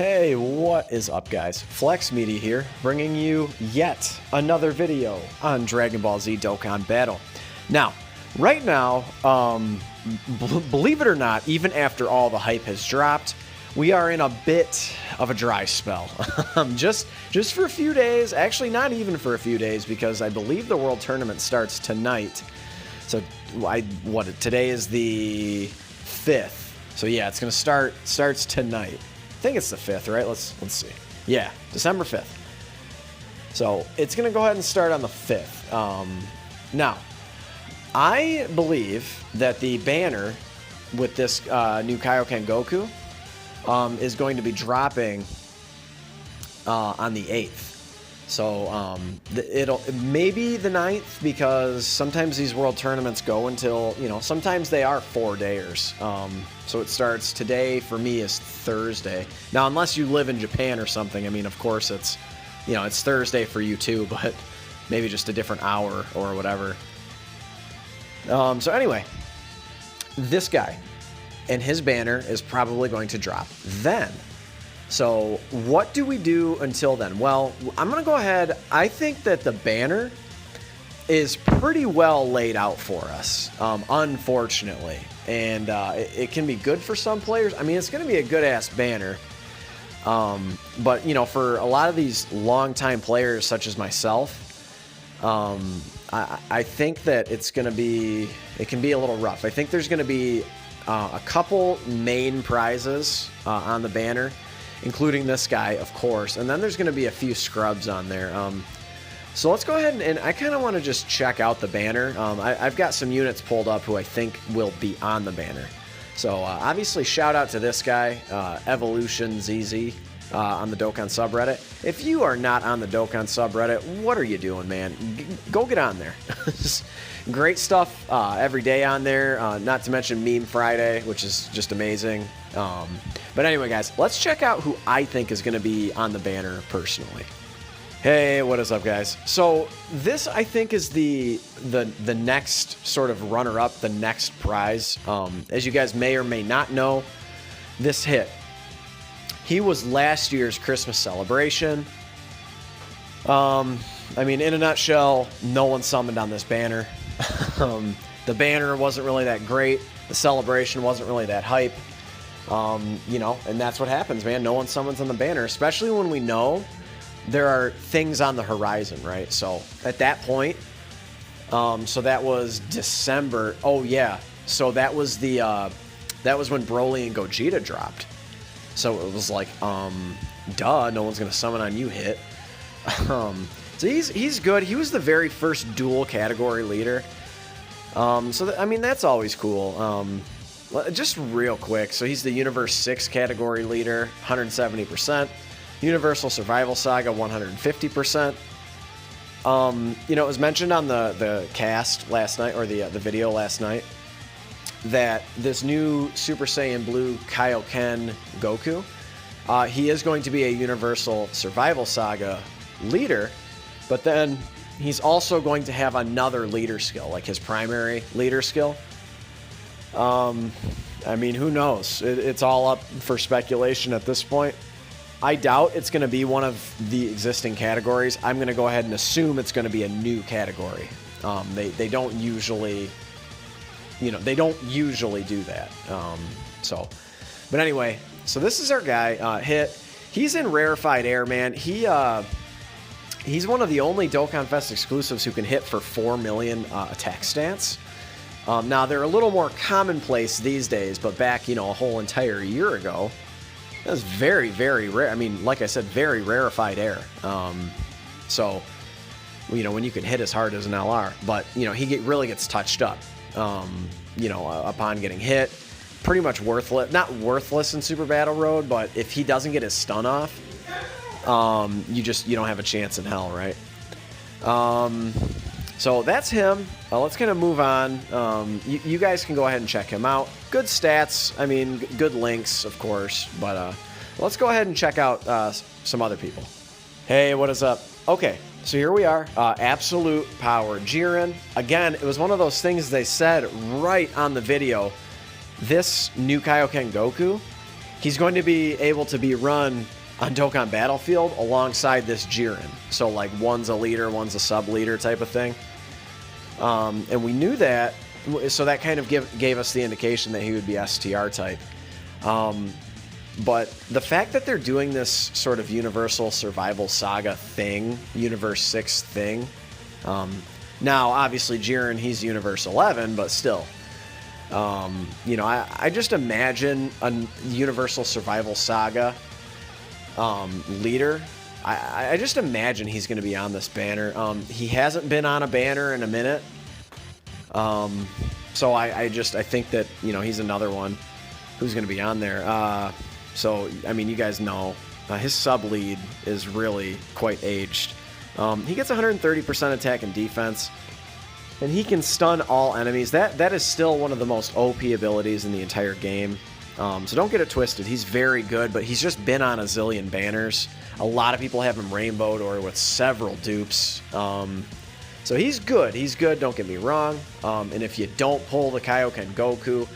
Hey, what is up, guys? Flex Media here, bringing you yet another video on Dragon Ball Z Dokkan Battle. Now, right now, believe it or not, even after all the hype has dropped, we are in a bit of a dry spell. just for a few days, actually not even for a few days, because I believe the World Tournament starts tonight. So, today is the 5th. So yeah, it's gonna starts tonight. I think it's the 5th, right? Let's see. Yeah, December 5th. So it's going to go ahead and start on the 5th. Now, I believe that the banner with this new Kaioken Goku is going to be dropping on the 8th. So it'll maybe the 9th, because sometimes these world tournaments go until, sometimes they are 4-dayers. So it starts today, for me, is Thursday. Now, unless you live in Japan or something, I mean, of course it's, it's Thursday for you too, but maybe just a different hour or whatever. So anyway, this guy and his banner is probably going to drop then. So what do we do until then? Well, I'm going to go ahead. I think that the banner is pretty well laid out for us, unfortunately. And it can be good for some players. I mean, it's going to be a good-ass banner. But, for a lot of these long-time players such as myself, I think that it can be a little rough. I think there's going to be a couple main prizes on the banner, including this guy, of course, and then there's going to be a few scrubs on there. So let's go ahead and I kind of want to just check out the banner. I've got some units pulled up who I think will be on the banner. So obviously, shout out to this guy, Evolution ZZ, on the Dokkan subreddit. If you are not on the Dokkan subreddit, what are you doing, man? Go get on there. Great stuff every day on there, not to mention Meme Friday, which is just amazing. But anyway, guys, let's check out who I think is going to be on the banner personally. Hey, what is up, guys? So this, I think, is the next sort of runner-up, the next prize. As you guys may or may not know, this hit. He was last year's Christmas celebration. I mean, in a nutshell, no one summoned on this banner. The banner wasn't really that great. The celebration wasn't really that hype. And that's what happens, man. No one summons on the banner, especially when we know there are things on the horizon, right? So at that point, so that was December. Oh yeah, so that was that was when Broly and Gogeta dropped. So it was like, duh, no one's gonna summon on you, hit. So he's good. He was the very first dual category leader. I mean, that's always cool. Just real quick, so he's the Universe 6 category leader, 170%. Universal Survival Saga, 150%. It was mentioned on the cast last night, or the video last night, that this new Super Saiyan Blue Kaioken Goku, he is going to be a Universal Survival Saga leader, but then he's also going to have another leader skill, like his primary leader skill. I mean, who knows? It's all up for speculation at this point. I doubt it's going to be one of the existing categories. I'm going to go ahead and assume it's going to be a new category. They don't usually, they don't usually do that. But anyway, so this is our guy, Hit. He's in Rarefied Air, man. He's one of the only Dokkan Fest exclusives who can hit for 4 million attack stats. Now, they're a little more commonplace these days, but back, a whole entire year ago, that was very, very rare. I mean, like I said, very rarefied air. So, when you can hit as hard as an LR, but, he really gets touched up, upon getting hit. Pretty much worthless. Not worthless in Super Battle Road, but if he doesn't get his stun off, you don't have a chance in hell, right? So that's him. Let's kind of move on. You guys can go ahead and check him out. Good stats. I mean, good links, of course. But let's go ahead and check out some other people. Hey, what is up? Okay, so here we are. Absolute Power Jiren. Again, it was one of those things they said right on the video. This new Kaioken Goku, he's going to be able to be run on Dokkan Battlefield alongside this Jiren. So like one's a leader, one's a sub-leader type of thing. And we knew that, so that kind of gave us the indication that he would be STR type. But the fact that they're doing this sort of Universal Survival Saga thing, Universe 6 thing, now obviously Jiren, he's Universe 11, but still, you know, I just imagine a Universal Survival Saga leader. I just imagine he's going to be on this banner. He hasn't been on a banner in a minute. So I think that, you know, he's another one who's going to be on there. So, I mean, you guys know his sub-lead is really quite aged. He gets 130% attack and defense, and he can stun all enemies. That is still one of the most OP abilities in the entire game. So don't get it twisted. He's very good, but he's just been on a zillion banners. A lot of people have him rainbowed or with several dupes. So he's good. He's good, don't get me wrong. And if you don't pull the Kaioken Goku,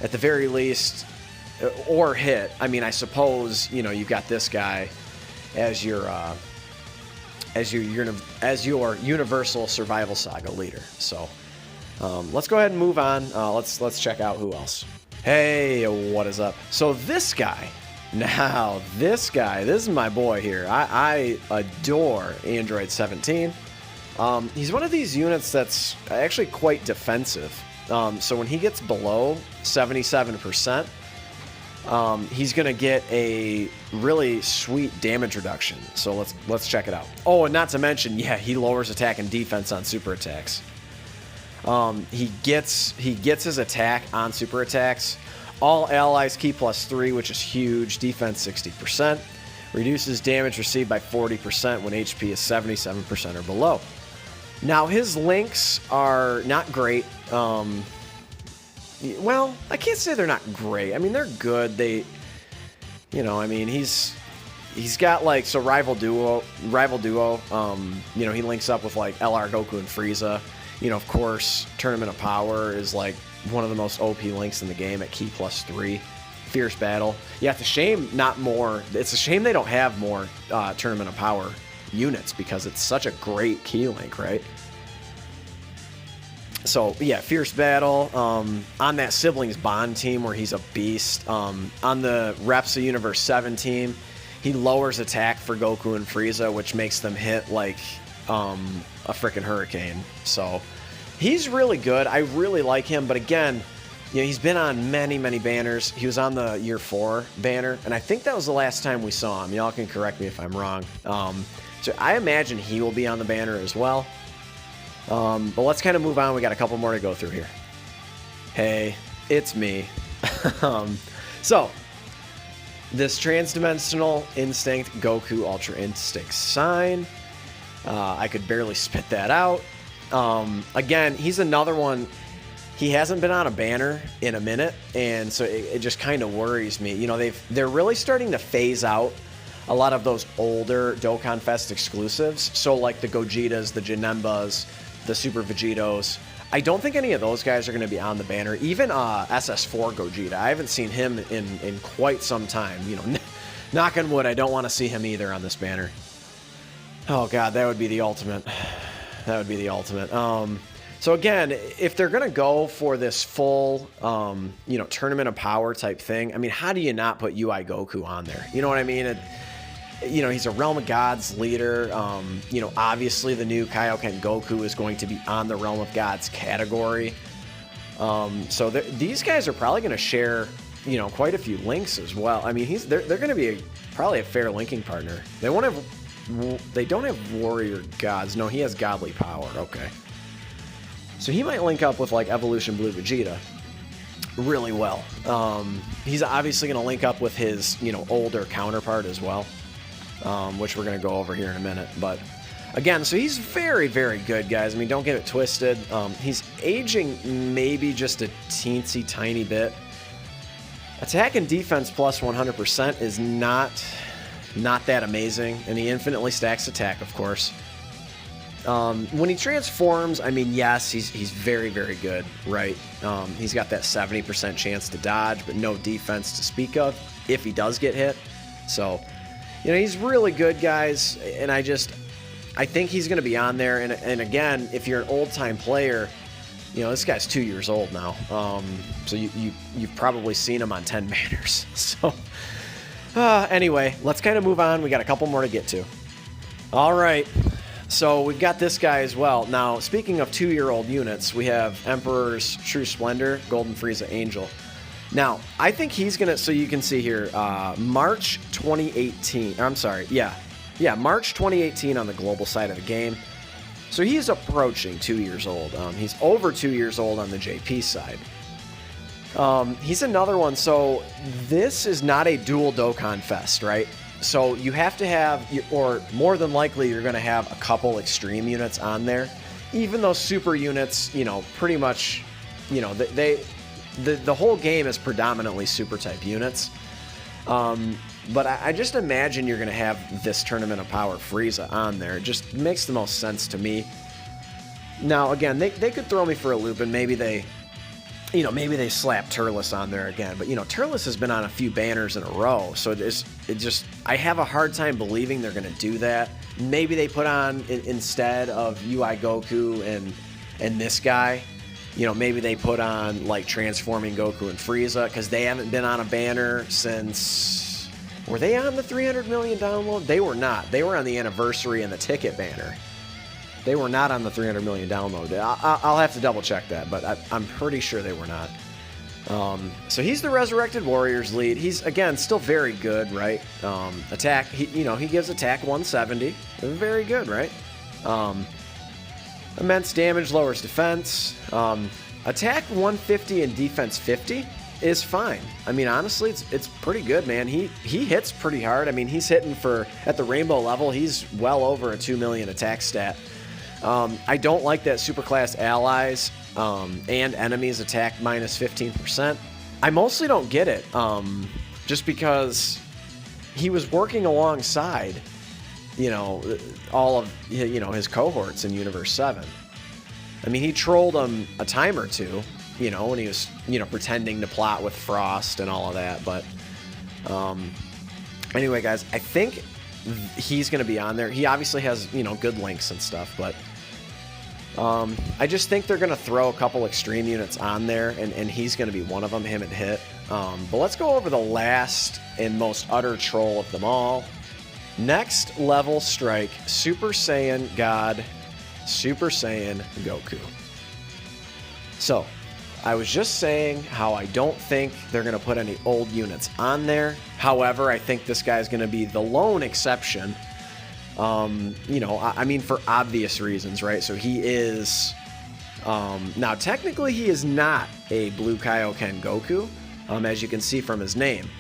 at the very least, or hit, I mean, I suppose, you know, you've got this guy as your Universal Survival Saga leader. So let's go ahead and move on. Let's check out who else. Hey, what is up? So this guy, this is my boy here. I adore Android 17. He's one of these units that's actually quite defensive. So when he gets below 77%, he's gonna get a really sweet damage reduction. So let's check it out. Oh, and not to mention, yeah, he lowers attack and defense on super attacks. He gets his attack on super attacks. All allies key +3, which is huge. Defense 60%. Reduces damage received by 40% when HP is 77% or below. Now his links are not great. Well, I can't say they're not great. I mean, they're good. They, you know, I mean, he's got like, so rival duo. You know, he links up with like LR Goku and Frieza. You know, of course, Tournament of Power is like one of the most OP links in the game at key +3. Fierce Battle. Yeah, it's a shame not more. It's a shame they don't have more Tournament of Power units because it's such a great key link, right? So yeah, Fierce Battle. On that Siblings Bond team where he's a beast. On the Repsa Universe 7 team, he lowers attack for Goku and Frieza, which makes them hit like a freaking hurricane. So he's really good. I really like him, but again, you know, he's been on many banners. He was on the Year 4 banner, and I think that was the last time we saw him. Y'all can correct me if I'm wrong. So I imagine he will be on the banner as well. But let's kind of move on. We got a couple more to go through here. Hey, it's me. So, this Transdimensional Instinct Goku Ultra Instinct sign. I could barely spit that out. Again, he's another one. He hasn't been on a banner in a minute, and so it just kind of worries me. You know, they're really starting to phase out a lot of those older Dokkan Fest exclusives. So like the Gojitas, the Janembas, the Super Vegetos. I don't think any of those guys are going to be on the banner. Even SS4 Gogeta. I haven't seen him in quite some time. You know, knock on wood, I don't want to see him either on this banner. Oh god, that would be the ultimate. That would be the ultimate. So again, if they're going to go for this full, you know, Tournament of Power type thing, I mean, how do you not put UI Goku on there? You know what I mean? You know, he's a Realm of Gods leader. You know, obviously the new Kaioken Goku is going to be on the Realm of Gods category. So these guys are probably going to share, you know, quite a few links as well. I mean, they're going to be probably a fair linking partner. They don't have Warrior Gods. No, he has Godly Power. Okay. So he might link up with like Evolution Blue Vegeta really well. He's obviously going to link up with his, you know, older counterpart as well, which we're going to go over here in a minute. But again, so he's very good, guys. I mean, don't get it twisted. He's aging maybe just a teensy tiny bit. Attack and defense plus 100% is not that amazing, and he infinitely stacks attack, of course. When he transforms, I mean, yes, he's very good, right? He's got that 70% chance to dodge, but no defense to speak of. if he does get hit. So, you know, he's really good, guys, and I think he's going to be on there. And again, if you're an old-time player, you know, this guy's 2 years old now. So you've probably seen him on 10 banners. So anyway, let's kind of move on. We got a couple more to get to. All right. So we've got this guy as well. Now, speaking of 2-year-old units, we have Emperor's True Splendor, Golden Frieza Angel. Now, I think he's going to, so you can see here, March 2018. I'm sorry. Yeah, March 2018 on the global side of the game. So he's approaching 2 years old. He's over 2 years old on the JP side. He's another one. So this is not a dual Dokkan Fest, right? So you have to have, or more than likely, you're going to have a couple extreme units on there. Even though super units, you know, pretty much, you know, the whole game is predominantly super type units. But I just imagine you're going to have this Tournament of Power Frieza on there. It just makes the most sense to me. Now, again, they could throw me for a loop, and maybe they slap Turles on there again. But, you know, Turles has been on a few banners in a row, so I have a hard time believing they're going to do that. Maybe they put on, instead of UI Goku and this guy, you know, maybe they put on, like, Transforming Goku and Frieza, because they haven't been on a banner since... Were they on the 300 million download? They were not. They were on the anniversary and the ticket banner. They were not on the 300 million download. I'll have to double check that, but I'm pretty sure they were not. So he's the Resurrected Warriors lead. He's, again, still very good, right? Attack, he gives attack 170. Very good, right? Immense damage, lowers defense. Attack 150 and defense 50 is fine. I mean, honestly, it's pretty good, man. He hits pretty hard. I mean, he's hitting at the rainbow level, he's well over a 2 million attack stat. I don't like that superclass allies and enemies attack minus 15%. I mostly don't get it, just because he was working alongside, you know, all of, you know, his cohorts in Universe 7. I mean, he trolled them a time or two, you know, when he was, you know, pretending to plot with Frost and all of that. But anyway, guys, I think he's going to be on there. He obviously has, you know, good links and stuff, but I just think they're going to throw a couple extreme units on there, and he's going to be one of them, him and Hit. But let's go over the last and most utter troll of them all. Next level strike, Super Saiyan God, Super Saiyan Goku. So, I was just saying how I don't think they're going to put any old units on there. However, I think this guy's going to be the lone exception. You know, I mean, for obvious reasons, right? So he is... now, technically, he is not a Blue Kaioken Goku, as you can see from his name.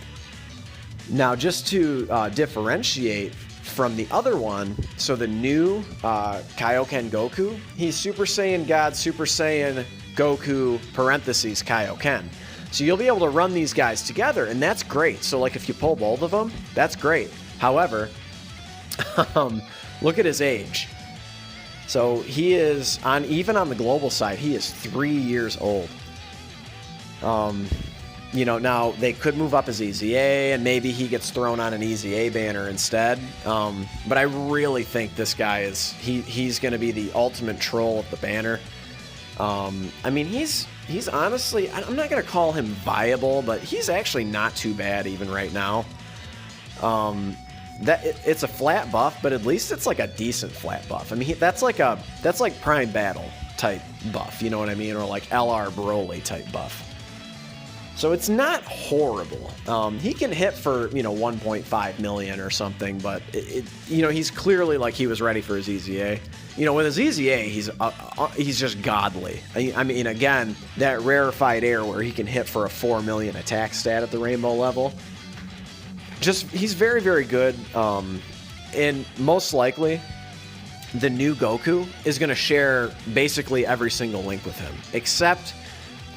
Now, just to differentiate from the other one, so the new Kaioken Goku, he's Super Saiyan God, Super Saiyan Goku, parentheses, Kaioken. So you'll be able to run these guys together, and that's great. So, like, if you pull both of them, that's great. However, look at his age. So he is, even on the global side, he is 3 years old. You know, now they could move up his EZA, and maybe he gets thrown on an EZA banner instead. But I really think this guy is, he's going to be the ultimate troll of the banner. I mean, he's honestly, I'm not going to call him viable, but he's actually not too bad even right now. It's a flat buff, but at least it's like a decent flat buff. I mean, that's like Prime Battle type buff, you know what I mean? Or like LR Broly type buff. So it's not horrible. He can hit for, you know, 1.5 million or something, but you know, he's clearly like he was ready for his EZA. You know, with his EZA, he's just godly. I mean, again, that rarefied air where he can hit for a 4 million attack stat at the rainbow level. Just, he's very, very good. And most likely, the new Goku is going to share basically every single link with him, except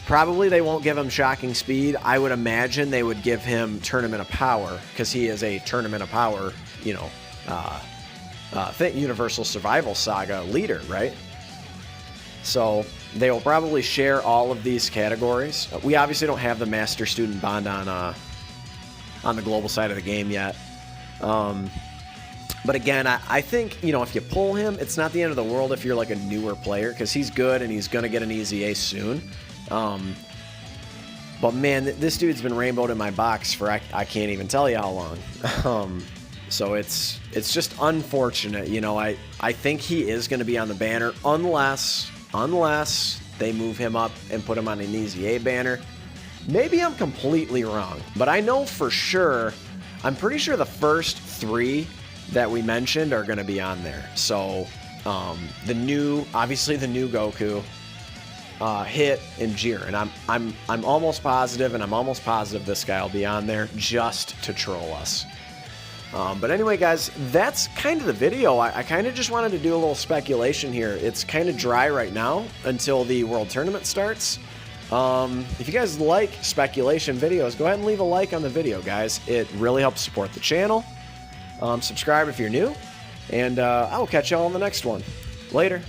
probably they won't give him shocking speed. I would imagine they would give him Tournament of Power, because he is a Tournament of Power, you know, Universal Survival Saga leader, right? So they will probably share all of these categories. We obviously don't have the master-student bond on on the global side of the game yet. But again, I think, you know, if you pull him, it's not the end of the world if you're like a newer player, because he's good and he's going to get an easy ace soon. But man, this dude's been rainbowed in my box for I can't even tell you how long. So it's just unfortunate. You know, I think he is going to be on the banner unless they move him up and put him on an easy A banner. Maybe I'm completely wrong, but I know for sure, I'm pretty sure the first 3 that we mentioned are going to be on there. So obviously the new Goku, Hit, and Jiren. I'm almost positive, and I'm almost positive this guy will be on there just to troll us. But anyway, guys, that's kind of the video. I kind of just wanted to do a little speculation here. It's kind of dry right now until the World Tournament starts. If you guys like speculation videos, go ahead and leave a like on the video, guys. It really helps support the channel. Subscribe if you're new, and I will catch y'all on the next one. Later.